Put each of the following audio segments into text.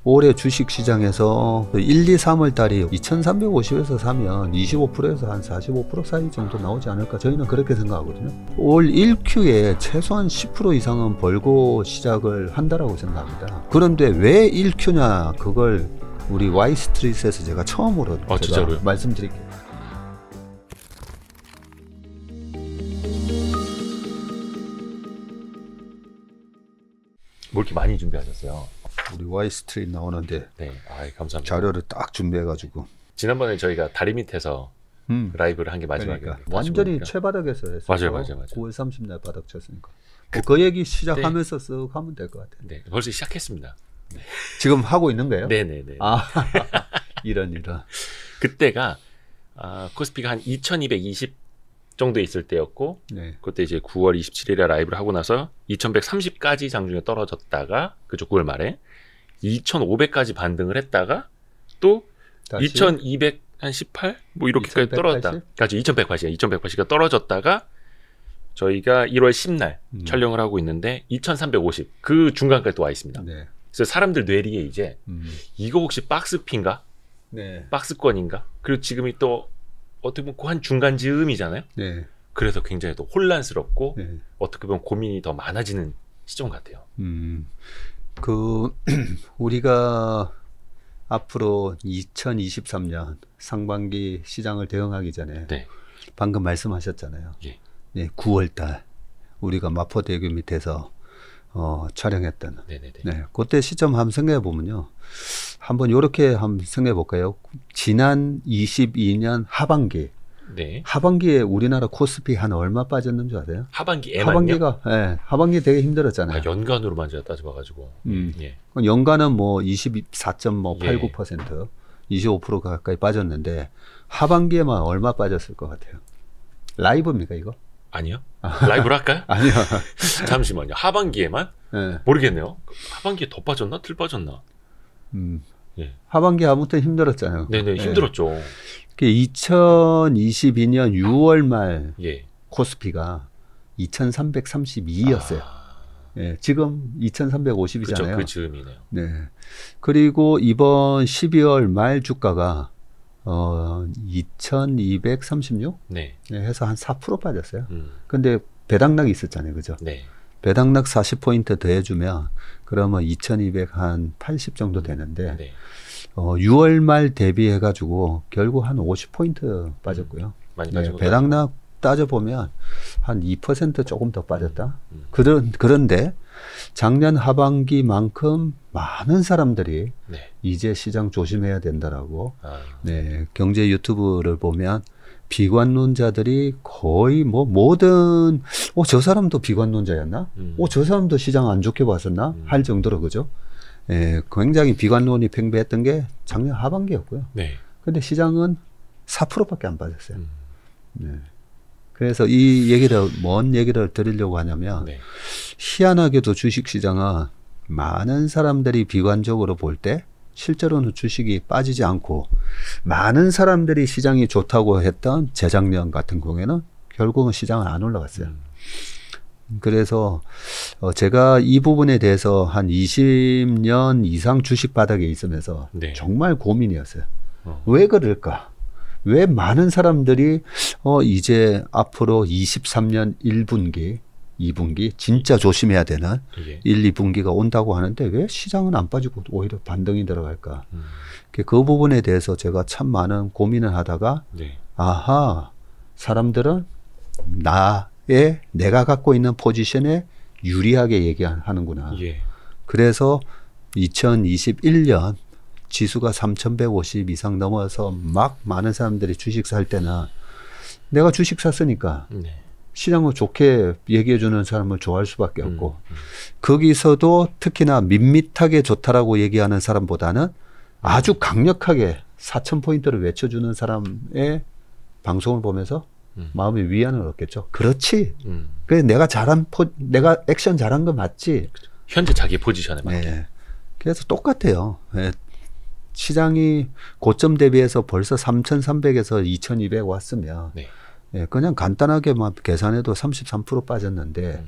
올해 주식시장에서 1, 2, 3월 달이 2350에서 사면 25%에서 한 45% 사이 정도 나오지 않을까 저희는 그렇게 생각하거든요. 올 1Q에 최소한 10% 이상은 벌고 시작을 한다라고 생각합니다. 그런데 왜 1Q냐 그걸 우리 Y스트릿에서 제가 처음으로 제가 말씀드릴게요. 뭐 이렇게 많이 준비하셨어요? 우리 Y스트릿 나오는데 네, 감사합니다. 자료를 딱 준비해가지고 지난번에 저희가 다리 밑에서 라이브를 한 게 마지막이에요. 그러니까. 완전히 최바닥에서 했어요. 맞아요. 9월 30일 바닥 쳤으니까 그 얘기 시작하면서 쓱 하면 될 것 같아요. 네, 벌써 시작했습니다. 네. 지금 하고 있는 거예요? 네네네. 이런 그때가 코스피가 한 2220 정도 있을 때였고, 네. 그때 이제 9월 27일에 라이브를 하고 나서 2130까지 장중에 떨어졌다가 그죠 9월 말에 2500까지 반등을 했다가 또 2218 뭐 이렇게까지 떨어졌다. 그렇죠. 2180가 떨어졌다가 저희가 1월 10날 촬영을 하고 있는데 2350 그 중간까지 또 와 있습니다. 네. 그래서 사람들 뇌리에 이제 이거 혹시 박스핀가? 네. 박스권인가? 그리고 지금이 또 어떻게 보면 한 중간 즈음이잖아요. 네. 그래서 굉장히 또 혼란스럽고 네. 어떻게 보면 고민이 더 많아지는 시점 같아요. 우리가 앞으로 2023년 상반기 시장을 대응하기 전에 네. 방금 말씀하셨잖아요. 예. 네, 9월달 우리가 마포대교 밑에서 촬영했던. 네네네. 네, 그때 시점 한번 생각해 보면요. 한번 이렇게 한번 생각해 볼까요? 지난 22년 하반기. 네. 하반기에 우리나라 코스피 한 얼마 빠졌는 줄 아세요? 하반기에만요? 하반기 되게 힘들었잖아요. 연간으로만 제가 따져봐가지고. 예. 연간은 뭐 24.89%, 25% 가까이 빠졌는데 하반기에만 얼마 빠졌을 것 같아요? 라이브입니까 이거? 아니요. 라이브로 할까요? 아니요. 잠시만요. 하반기에만? 네. 모르겠네요. 하반기에 더 빠졌나? 덜 빠졌나? 예. 하반기 아무튼 힘들었잖아요. 네네, 힘들었죠. 2022년 6월 말 코스피가 2332였어요. 예, 지금 2350이잖아요. 그렇죠. 그 즈음이네요. 네. 그리고 이번 12월 말 주가가 2236? 네. 해서 한 4% 빠졌어요. 근데 배당락이 있었잖아요. 그죠? 네. 배당락 40포인트 더해주면 그러면 2280 정도 되는데 네. 6월 말 대비해가지고 결국 한 50포인트 빠졌고요. 많이 빠진 배당락 따져보면 한 2% 조금 더 빠졌다. 그런데 작년 하반기만큼 많은 사람들이 이제 시장 조심해야 된다라고 네, 경제 유튜브를 보면 비관론자들이 거의 뭐 모든 저 사람도 비관론자였나? 저 사람도 시장 안 좋게 봤었나? 할 정도로 그죠? 예, 굉장히 비관론이 팽배했던 게 작년 하반기였고요. 네. 근데 시장은 4%밖에 안 빠졌어요. 네. 그래서 이 얘기를 뭔 얘기를 드리려고 하냐면 희한하게도 주식시장은 많은 사람들이 비관적으로 볼 때 실제로는 주식이 빠지지 않고 많은 사람들이 시장이 좋다고 했던 재작년 같은 경우에는 결국은 시장은 안 올라갔어요. 그래서 제가 이 부분에 대해서 한 20년 이상 주식 바닥에 있으면서 정말 고민이었어요. 왜 그럴까? 왜 많은 사람들이 이제 앞으로 23년 1분기 2분기 진짜 조심해야 되는 1, 2분기가 온다고 하는데 왜 시장은 안 빠지고 오히려 반등이 들어갈까? 그 부분에 대해서 제가 참 많은 고민을 하다가 아하, 사람들은 내가 갖고 있는 포지션에 유리하게 얘기하는구나. 그래서 2021년 지수가 3150 이상 넘어서 막 많은 사람들이 주식 살 때는 내가 주식 샀으니까 시장을 좋게 얘기해주는 사람을 좋아할 수밖에 없고 거기서도 특히나 밋밋하게 좋다라고 얘기하는 사람보다는 아주 강력하게 4000포인트를 외쳐주는 사람의 방송을 보면서 마음의 위안을 얻겠죠. 그렇지. 그래 내가 내가 액션 잘한 거 맞지. 현재 자기 포지션에 맞게. 그래서 똑같아요. 시장이 고점 대비해서 벌써 3300에서 2200 왔으면 그냥 간단하게만 계산해도 33% 빠졌는데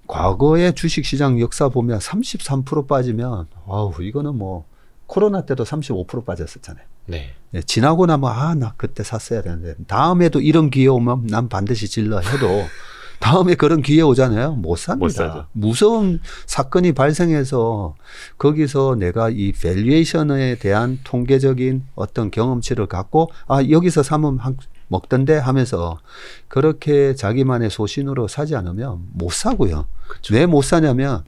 과거의 주식시장 역사 보면 33% 빠지면 이거는 뭐 코로나 때도 35% 빠졌었잖아요. 네. 네, 지나고 나면 나 그때 샀어야 되는데 다음에도 이런 기회 오면 난 반드시 질러 해도 다음에 그런 기회 오잖아요. 못 삽니다. 못 사죠. 무서운 사건이 발생해서 거기서 내가 이 밸류에이션에 대한 통계적인 어떤 경험치를 갖고 여기서 사면 먹던데 하면서 그렇게 자기만의 소신으로 사지 않으면 못 사고요. 그쵸. 왜 못 사냐면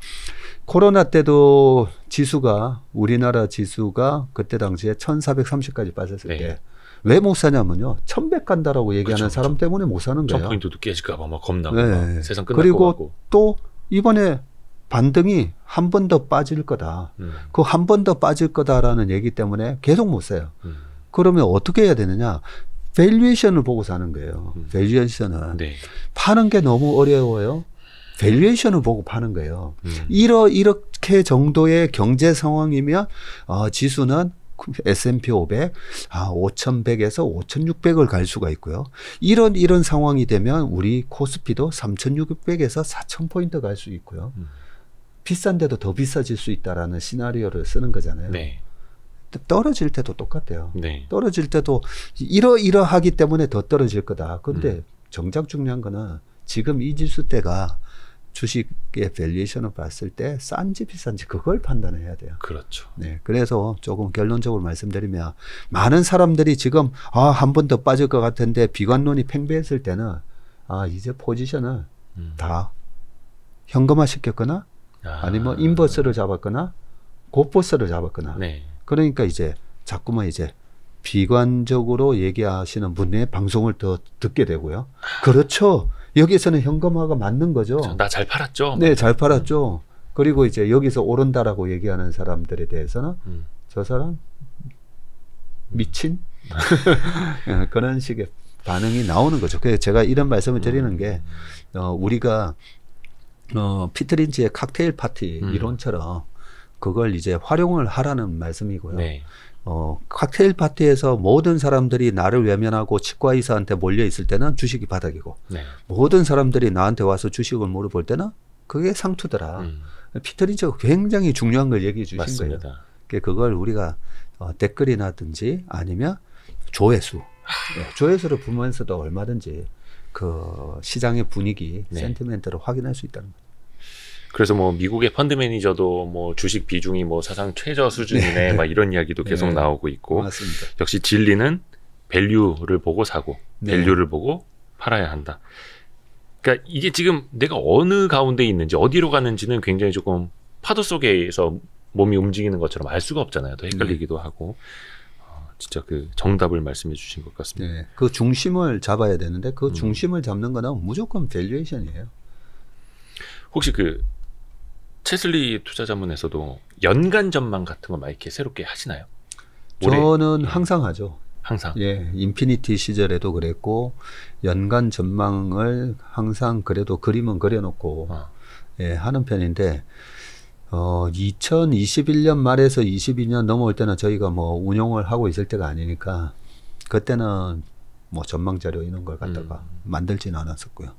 코로나 때도 지수가 우리나라 지수가 그때 당시에 1430까지 빠졌을 네. 때 왜 못 사냐면요. 1100 간다라고 얘기하는 그쵸, 사람 때문에 못 사는 거예요. 1000포인트도 깨질까 봐 막 겁나고 네. 세상 끝날 것 그리고 같고. 또 이번에 반등이 한 번 더 빠질 거다. 그 한 번 더 빠질 거다라는 얘기 때문에 계속 못 사요. 그러면 어떻게 해야 되느냐. 밸류에이션을 보고 사는 거예요. 밸류에이션은. 네. 파는 게 너무 어려워요. 밸류에이션을 보고 파는 거예요. 이렇게 정도의 경제 상황이면 지수는 S&P 500, 5100에서 5600을 갈 수가 있고요. 이런 상황이 되면 우리 코스피도 3600에서 4000포인트 갈 수 있고요. 비싼데도 더 비싸질 수 있다라는 시나리오를 쓰는 거잖아요. 네. 떨어질 때도 똑같아요. 네. 떨어질 때도 이러하기 때문에 더 떨어질 거다. 그런데 정작 중요한 거는 지금 이 지수 때가 주식의 밸류에이션을 봤을 때 싼지 비싼지 그걸 판단해야 돼요. 그렇죠. 네, 그래서 조금 결론적으로 말씀드리면 많은 사람들이 지금 한 번 더 빠질 것 같은데 비관론이 팽배했을 때는 이제 포지션을 다 현금화 시켰거나 아니면 인버스를 잡았거나 곱버스를 잡았거나 네. 그러니까 이제 자꾸만 이제 비관적으로 얘기하시는 분의 방송을 더 듣게 되고요. 그렇죠. 여기서는 현금화가 맞는 거죠. 나 잘 팔았죠. 네, 잘 팔았죠. 그리고 이제 여기서 오른다라고 얘기하는 사람들에 대해서는 저 사람 미친 그런 식의 반응이 나오는 거죠. 그래서 제가 이런 말씀을 드리는 게 우리가 피터 린치의 칵테일 파티 이론처럼 그걸 이제 활용을 하라는 말씀이고요. 네. 칵테일 파티에서 모든 사람들이 나를 외면하고 치과 의사한테 몰려 있을 때는 주식이 바닥이고 네. 모든 사람들이 나한테 와서 주식을 물어볼 때는 그게 상투더라. 피터 린치가 굉장히 중요한 걸 얘기해 주신 맞습니다. 거예요. 그걸 우리가 댓글이라든지 아니면 조회수, 조회수를 보면서도 얼마든지 그 시장의 분위기, 네. 센티멘트를 확인할 수 있다는 거예요. 그래서 뭐 미국의 펀드 매니저도 뭐 주식 비중이 뭐 사상 최저 수준이네 네. 막 이런 이야기도 계속 네. 나오고 있고 맞습니다. 역시 진리는 밸류를 보고 사고 네. 밸류를 보고 팔아야 한다. 그러니까 이게 지금 내가 어느 가운데 있는지 어디로 가는지는 굉장히 조금 파도 속에서 몸이 움직이는 것처럼 알 수가 없잖아요. 더 헷갈리기도 하고 진짜 그 정답을 말씀해 주신 것 같습니다. 네. 그 중심을 잡아야 되는데 그 중심을 잡는 거는 무조건 밸류에이션이에요. 혹시 그 채슬리 투자자문에서도 연간 전망 같은 거 막 이렇게 새롭게 하시나요? 저는 항상 하죠. 항상. 예, 인피니티 시절에도 그랬고 연간 전망을 항상 그래도 그림은 그려놓고 예, 하는 편인데 2021년 말에서 22년 넘어올 때는 저희가 뭐 운용을 하고 있을 때가 아니니까 그때는 뭐 전망 자료 이런 걸 갖다가 만들지는 않았었고요.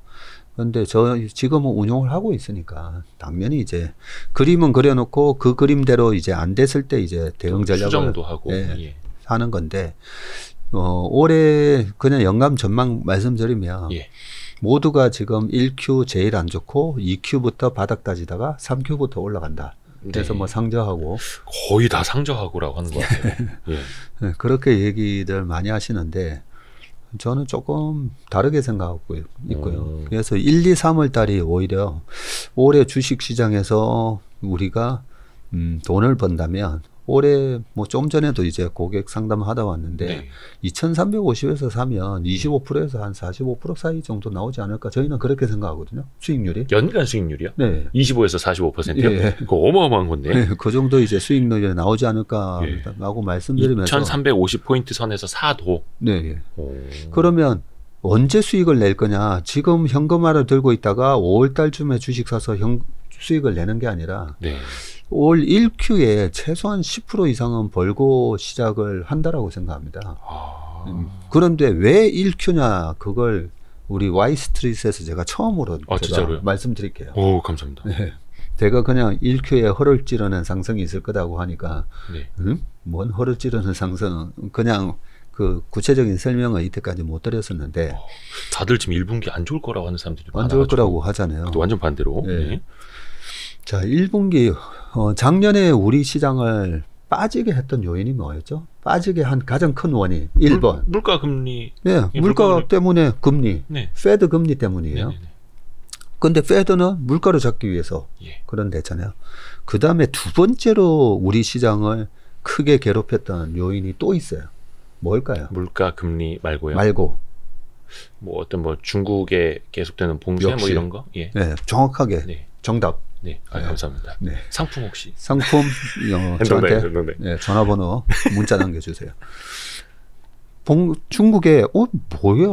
그런데 지금은 운용을 하고 있으니까 당연히 이제 그림은 그려놓고 그 그림대로 이제 안 됐을 때 이제 대응 전략을 수정도 하고 예. 하는 건데 올해 그냥 연간 전망 말씀드리면 예. 모두가 지금 1Q 제일 안 좋고 2Q부터 바닥 따지다가 3Q부터 올라간다. 그래서 네. 뭐 상저하고 거의 다 상저하고라고 하는 것 같아요. 예. 네, 그렇게 얘기들 많이 하시는데 저는 조금 다르게 생각하고 있고요. 그래서 1, 2, 3월 달이 오히려 올해 주식 시장에서 우리가 돈을 번다면 올해 뭐 좀 전에도 이제 고객 상담을 하다 왔는데 네. 2350에서 사면 25%에서 한 45% 사이 정도 나오지 않을까 저희는 그렇게 생각하거든요. 수익률이. 연간 수익률이요? 네. 25에서 45%요? 예. 그거 어마어마한 건데. 네, 그 정도 이제 수익률이 나오지 않을까라고 말씀드리면서 2350포인트 선에서 사도. 네. 그러면 언제 수익을 낼 거냐? 지금 현금화를 들고 있다가 5월 달쯤에 주식 사서 수익을 내는 게 아니라 네. 올 1Q에 최소한 10% 이상은 벌고 시작을 한다라고 생각합니다. 그런데 왜 1Q냐? 그걸 우리 와이스트리트에서 제가 처음으로 제가 진짜로요? 말씀드릴게요. 오, 감사합니다. 네. 제가 그냥 1Q에 허를 찌르는 상승이 있을 거라고 하니까 네. 뭔 허를 찌르는 상승 그냥 그 구체적인 설명을 이때까지 못 드렸었는데 다들 지금 1분기 안 좋을 거라고 하는 사람들이 안 좋을 거라고 하잖아요. 또 완전 반대로. 네. 네. 자, 1분기 작년에 우리 시장을 빠지게 했던 요인이 뭐였죠? 빠지게 한 가장 큰 원인 1번 물가 금리. 네, 물가 때문에 금리, 네. 페드 금리 때문이에요. 네네네. 근데 페드는 물가를 잡기 위해서 예. 그런 데잖아요. 그 다음에 두 번째로 우리 시장을 크게 괴롭혔던 요인이 또 있어요. 뭘까요? 물가 금리 말고요. 말고. 뭐 어떤 뭐 중국에 계속되는 봉쇄 역시. 뭐 이런 거. 예. 네, 정확하게 네. 정답. 네. 아, 네. 감사합니다. 네. 상품 혹시? 상품 저한테 행동대. 네, 전화번호 문자 남겨주세요. 중국에 뭐야?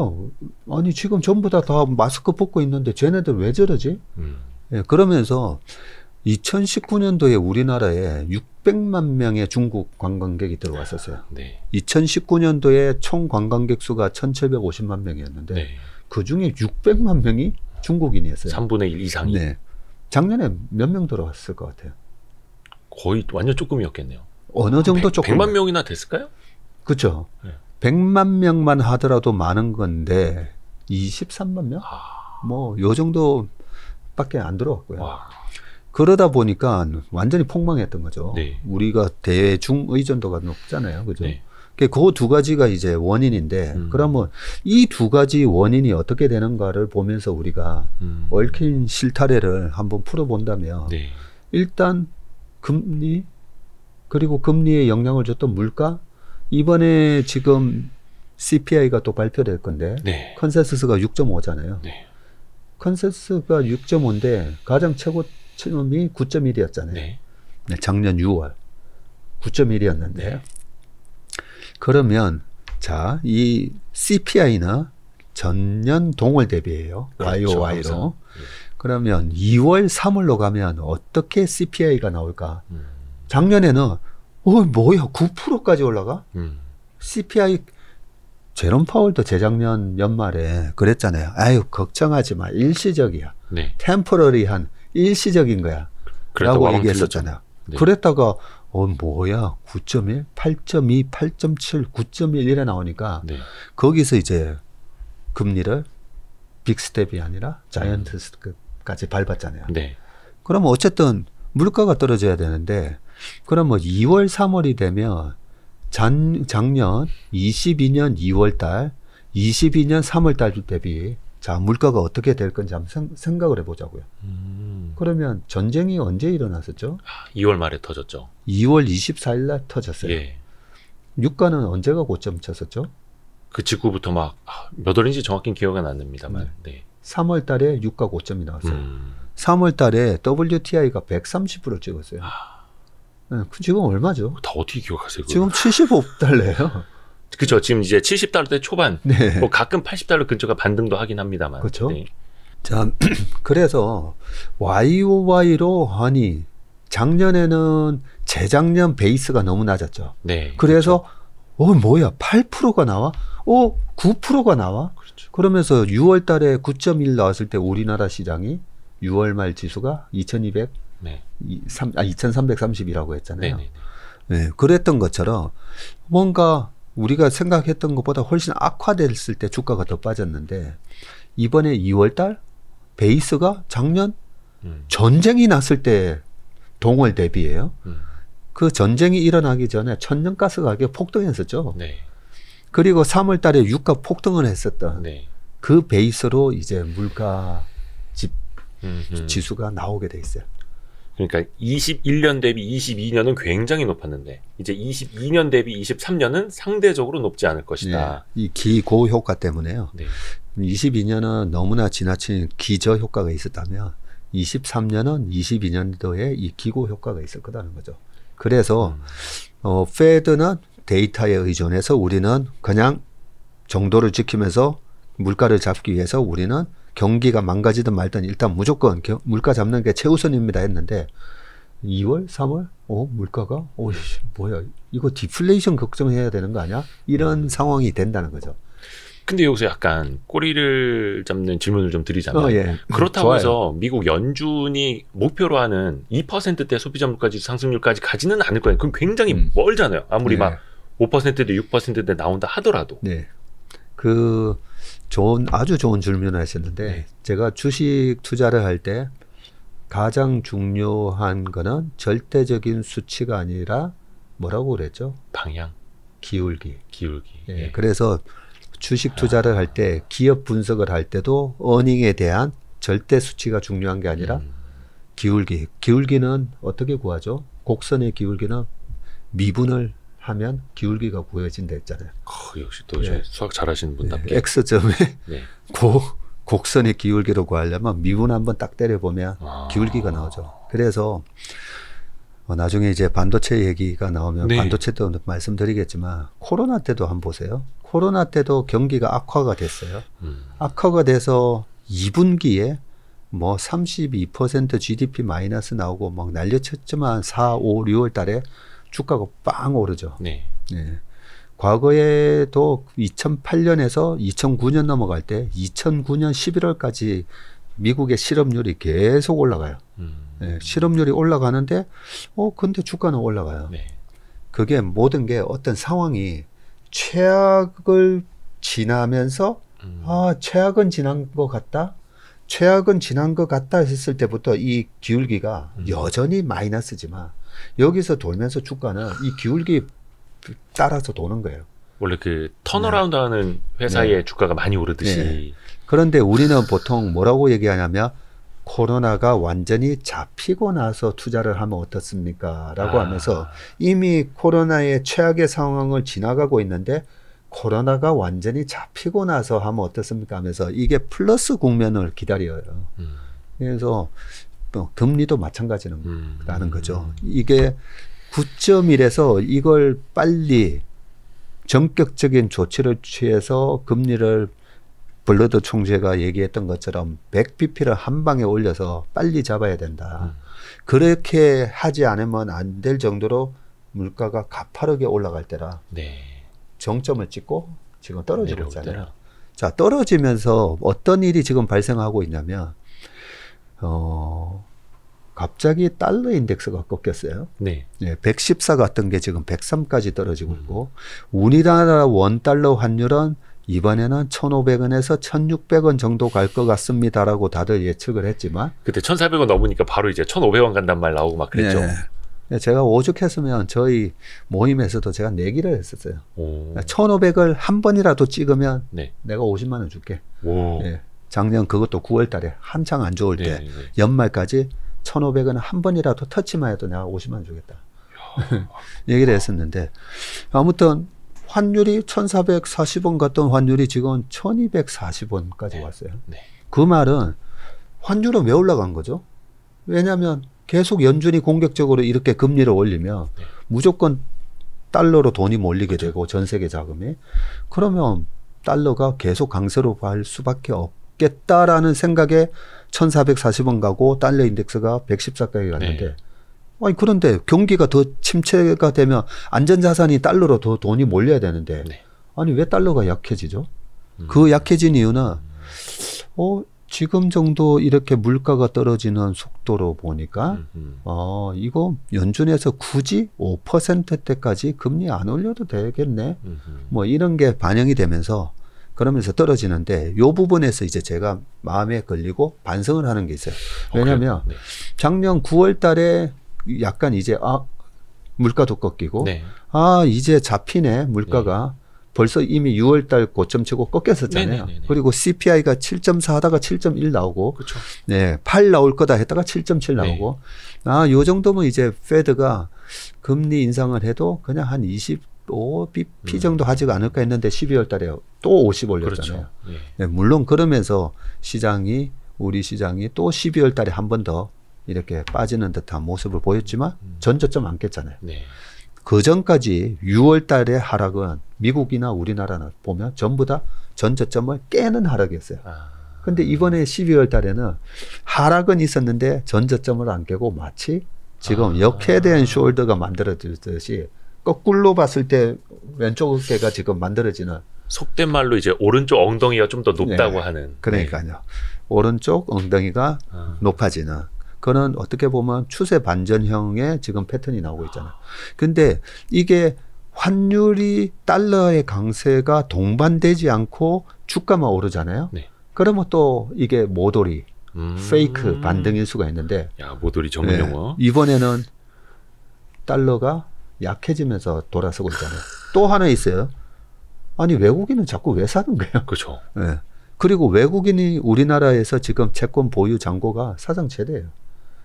아니 지금 전부 다 마스크 벗고 있는데 쟤네들 왜 저러지? 네, 그러면서 2019년도에 우리나라에 600만 명의 중국 관광객이 들어왔었어요. 네. 2019년도에 총 관광객 수가 1,750만 명이었는데 네. 그 중에 600만 명이 중국인이었어요. 3분의 1 이상이. 네. 작년에 몇 명 들어왔을 것 같아요? 거의 완전 조금이었겠네요. 어느 정도 조금. 100만 명이나 됐을까요? 그렇죠. 네. 100만 명만 하더라도 많은 건데 23만 명? 뭐 요 정도밖에 안 들어왔고요. 와. 그러다 보니까 완전히 폭망했던 거죠. 네. 우리가 대중 의존도가 높잖아요. 그죠? 네. 그 두 가지가 이제 원인인데 그러면 이 두 가지 원인이 어떻게 되는가를 보면서 우리가 얽힌 실타래를 한번 풀어본다면 네. 일단 금리 그리고 금리에 영향을 줬던 물가 이번에 지금 CPI가 또 발표될 건데 네. 컨센서스가 6.5잖아요. 네. 컨센서스가 6.5인데 가장 최고점이 9.1이었잖아요. 네. 네, 작년 6월 9.1이었는데 네. 그러면 자, 이 CPI는 전년 동월 대비예요. 그렇죠, YOY로. 그러면 2월, 3월로 가면 어떻게 CPI가 나올까? 작년에는 뭐야 9%까지 올라가? CPI 제롬 파월도 재작년 연말에 그랬잖아요. 아유 걱정하지 마. 일시적이야. 네. 템포러리한 일시적인 거야. 라고 얘기했었잖아요. 네. 그랬다가 뭐야 9.1, 8.2, 8.7, 9.1 이래 나오니까 네. 거기서 이제 금리를 빅스텝이 아니라 자이언트 스텝까지 밟았잖아요. 네. 그러면 어쨌든 물가가 떨어져야 되는데 그럼 뭐 2월, 3월이 되면 작년 22년 2월 달, 22년 3월 달 대비 자 물가가 어떻게 될 건지 한번 생각을 해보자고요. 그러면 전쟁이 언제 일어났었죠? 2월 말에 터졌죠. 2월 24일 날 터졌어요. 예. 유가는 언제가 고점 쳤었죠? 그 직후부터 막 몇 월인지 정확히 기억은 안 납니다만. 네. 3월 달에 유가 고점이 나왔어요. 3월 달에 WTI가 130불을 찍었어요. 네, 지금 얼마죠? 다 어떻게 기억하세요? 지금 75달러예요. 그렇죠. 지금 이제 70달러대 초반. 네. 뭐 가끔 80달러 근처가 반등도 하긴 합니다만. 그렇죠. 네. 자, 그래서 YOY로 하니 작년에는 재작년 베이스가 너무 낮았죠. 네. 그래서 뭐야 8%가 나와? 9%가 나와? 그렇죠. 그러면서 6월 달에 9.1 나왔을 때 우리나라 시장이 6월 말 지수가 2200 네. 2330이라고 했잖아요. 네네. 네, 그랬던 것처럼 뭔가 우리가 생각했던 것보다 훨씬 악화됐을 때 주가가 더 빠졌는데 이번에 2월 달 베이스가 작년 전쟁이 났을 때 동월 대비예요. 그 전쟁이 일어나기 전에 천연가스 가격 폭등했었죠. 네. 그리고 3월 달에 유가 폭등을 했었던 네. 그 베이스로 이제 물가 지수가 나오게 돼 있어요. 그러니까 21년 대비 22년은 굉장히 높았는데 이제 22년 대비 23년은 상대적으로 높지 않을 것이다. 네, 이 기고 효과 때문에요. 네. 22년은 너무나 지나친 기저 효과가 있었다면 23년은 22년도에 이 기고 효과가 있을 거라는 거죠. 그래서 페드는 데이터에 의존해서 우리는 그냥 정도를 지키면서 물가를 잡기 위해서 우리는 경기가 망가지든 말든 일단 무조건 물가 잡는 게 최우선입니다 했는데 2월, 3월, 물가가 뭐야 이거 디플레이션 걱정해야 되는 거 아니야? 이런 상황이 된다는 거죠. 근데 여기서 약간 꼬리를 잡는 질문을 좀 드리자면 예. 그렇다고 좋아요. 해서 미국 연준이 목표로 하는 2%대 소비자 물가지 상승률까지 가지는 않을 거예요. 그럼 굉장히 멀잖아요. 아무리 네. 막 5%대 6%대 나온다 하더라도. 네. 아주 좋은 질문을 하셨는데, 네. 제가 주식 투자를 할 때 가장 중요한 거는 절대적인 수치가 아니라 뭐라고 그랬죠? 방향, 기울기. 예. 예. 그래서 주식 투자를 할 때, 기업 분석을 할 때도 어닝에 대한 절대 수치가 중요한 게 아니라 기울기. 기울기는 어떻게 구하죠? 곡선의 기울기는 미분을 하면 기울기가 구해진다 했잖아요. 역시 또 예. 수학 잘하시는 분답게. X점에 네. 곡선의 기울기로 구하려면 미분 한번 딱 때려보면 기울기가 나오죠. 그래서 나중에 이제 반도체 얘기가 나오면 네. 반도체 때도 말씀드리겠지만 코로나 때도 한번 보세요. 코로나 때도 경기가 악화가 됐어요. 악화가 돼서 2분기에 뭐 32% GDP 마이너스 나오고 막 난리쳤지만 4, 5, 6월 달에 주가가 빵 오르죠. 네. 네. 과거에도 2008년에서 2009년 넘어갈 때 2009년 11월까지 미국의 실업률이 계속 올라가요. 네, 실업률이 올라가는데 근데 주가는 올라가요. 네. 그게 모든 게 어떤 상황이 최악을 지나면서 최악은 지난 것 같다. 최악은 지난 것 같다 했을 때부터 이 기울기가 여전히 마이너스지만 여기서 돌면서 주가는 이 기울기 따라서 도는 거예요. 원래 그 턴어라운드 하는 회사의 주가가 많이 오르듯이. 네. 그런데 우리는 보통 뭐라고 얘기하냐면 코로나가 완전히 잡히고 나서 투자를 하면 어떻습니까? 라고 하면서 이미 코로나의 최악의 상황을 지나가고 있는데 코로나가 완전히 잡히고 나서 하면 어떻습니까? 하면서 이게 플러스 국면을 기다려요. 그래서 금리도 마찬가지라는 거죠. 이게 9.1에서 이걸 빨리 전격적인 조치를 취해서 금리를 블러드 총재가 얘기했던 것처럼 100bp를 한 방에 올려서 빨리 잡아야 된다. 그렇게 하지 않으면 안 될 정도로 물가가 가파르게 올라갈 때라 네. 정점을 찍고 지금 떨어지고 있잖아요. 때라. 자, 떨어지면서 어떤 일이 지금 발생하고 있냐면 갑자기 달러 인덱스가 꺾였어요. 네. 네, 114 갔던 게 지금 103까지 떨어지고 있고 우리나라 원달러 환율은 이번에는 1,500원에서 1,600원 정도 갈 것 같습니다라고 다들 예측을 했지만 그때 1,400원 넘으니까 바로 이제 1,500원 간단 말 나오고 막 그랬죠. 네, 제가 오죽했으면 저희 모임에서도 제가 내기를 했었어요. 오. 1,500을 한 번이라도 찍으면 네. 내가 50만 원 줄게. 오. 네, 작년 그것도 9월 달에 한창 안 좋을 때 네, 네. 연말까지 1,500원 한 번이라도 터치만 해도 내가 50만 원 주겠다. 얘기를 했었는데 아무튼 환율이 1,440원 갔던 환율이 지금 1,240원까지 네. 왔어요. 네. 그 말은 환율은 왜 올라간 거죠? 왜냐하면 계속 연준이 공격적으로 이렇게 금리를 올리면 네. 무조건 달러로 돈이 몰리게 되고 전 세계 자금이 그러면 달러가 계속 강세로 갈 수밖에 없겠다라는 생각에 1,440원 가고 달러 인덱스가 114까지 갔는데 네. 아니 그런데 경기가 더 침체가 되면 안전자산이 달러로 더 돈이 몰려야 되는데 네. 아니 왜 달러가 약해지죠? 그 약해진 이유는 지금 정도 이렇게 물가가 떨어지는 속도로 보니까 이거 연준에서 굳이 5%대까지 금리 안 올려도 되겠네. 뭐 이런 게 반영이 되면서 그러면서 떨어지는데 요 부분에서 이제 제가 마음에 걸리고 반성을 하는 게 있어요. 왜냐하면 네. 작년 9월 달에 약간 이제 물가도 꺾이고 네. 이제 잡히네 물가가 벌써 이미 6월 달 고점 치고 꺾였었잖아요. 네네네네. 그리고 CPI가 7.4 하다가 7.1 나오고 그렇죠. 네, 8 나올 거다 했다가 7.7 나오고 요 정도면 이제 페드가 금리 인상을 해도 그냥 한 25bp 정도 하지가 않을까 했는데 12월 달에 또 50 올렸잖아요. 그렇죠. 네, 물론 그러면서 우리 시장이 또 12월 달에 한 번 더 이렇게 빠지는 듯한 모습을 보였지만 전저점 안 깼잖아요. 네. 그 전까지 6월 달의 하락은 미국이나 우리나라는 보면 전부 다 전저점을 깨는 하락이었어요. 근데 이번에 12월 달에는 하락은 있었는데 전저점을 안 깨고 마치 지금 역해된 숄더가 만들어지듯이 거꾸로 봤을 때 왼쪽 어깨가 지금 만들어지는 속된 말로 이제 오른쪽 엉덩이가 좀 더 높다고 네. 하는. 그러니까요. 네. 오른쪽 엉덩이가 높아지는. 그는 어떻게 보면 추세 반전형의 지금 패턴이 나오고 있잖아요. 근데 이게 환율이 달러의 강세가 동반되지 않고 주가만 오르잖아요. 네. 그러면 또 이게 모돌이, 페이크 반등일 수가 있는데. 야, 모돌이 전문 용어. 네. 이번에는 달러가 약해지면서 돌아서고 있잖아요. 또 하나 있어요. 아니 외국인은 자꾸 왜 사는 거예요? 그렇죠. 네. 그리고 외국인이 우리나라에서 지금 채권 보유 잔고가 사상 최대예요.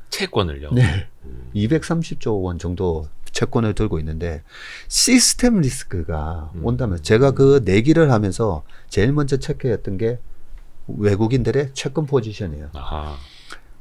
채권을요? 네. 230조 원 정도 채권을 들고 있는데 시스템 리스크가 온다면 제가 그 내기를 하면서 제일 먼저 체크했던 게 외국인들의 채권 포지션이에요. 아하.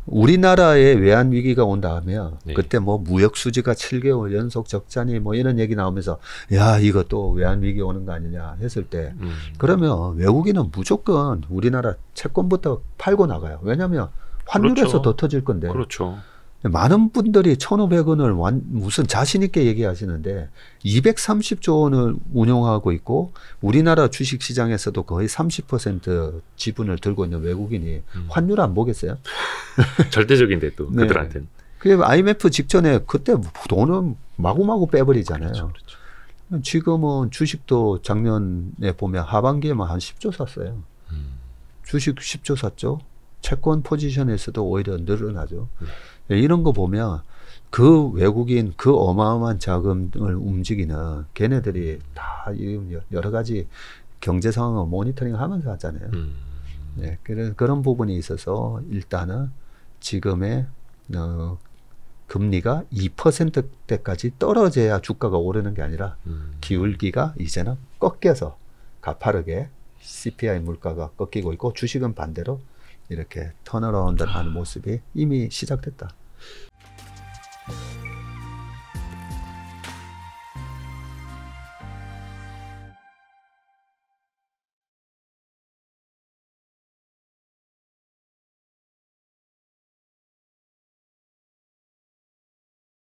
우리나라에 외환 위기가 온다 하면 네. 그때 뭐 무역 수지가 7개월 연속 적자니 뭐 이런 얘기 나오면서 야 이거 또 외환 위기 오는 거 아니냐 했을 때 그러면 외국인은 무조건 우리나라 채권부터 팔고 나가요. 왜냐하면 환율에서 그렇죠. 더 터질 건데. 그렇죠. 많은 분들이 1,500원을 무슨 자신 있게 얘기하시는데 230조 원을 운용하고 있고 우리나라 주식시장에서도 거의 30% 지분을 들고 있는 외국인이 환율 안 보겠어요? 절대적인데 또 네. 그들한테는. 그게 IMF 직전에 그때 돈은 마구마구 빼버리잖아요. 그렇죠. 지금은 주식도 작년에 보면 하반기에만 한 10조 샀어요. 주식 10조 샀죠. 채권 포지션에서도 오히려 늘어나죠. 이런 거 보면 그 외국인 그 어마어마한 자금을 움직이는 걔네들이 다 여러 가지 경제 상황을 모니터링 하면서 하잖아요. 네, 그런 부분이 있어서 일단은 지금의 금리가 2%대까지 떨어져야 주가가 오르는 게 아니라 기울기가 이제는 꺾여서 가파르게 CPI 물가가 꺾이고 있고 주식은 반대로 이렇게 턴어라운드 하는 모습이 이미 시작됐다.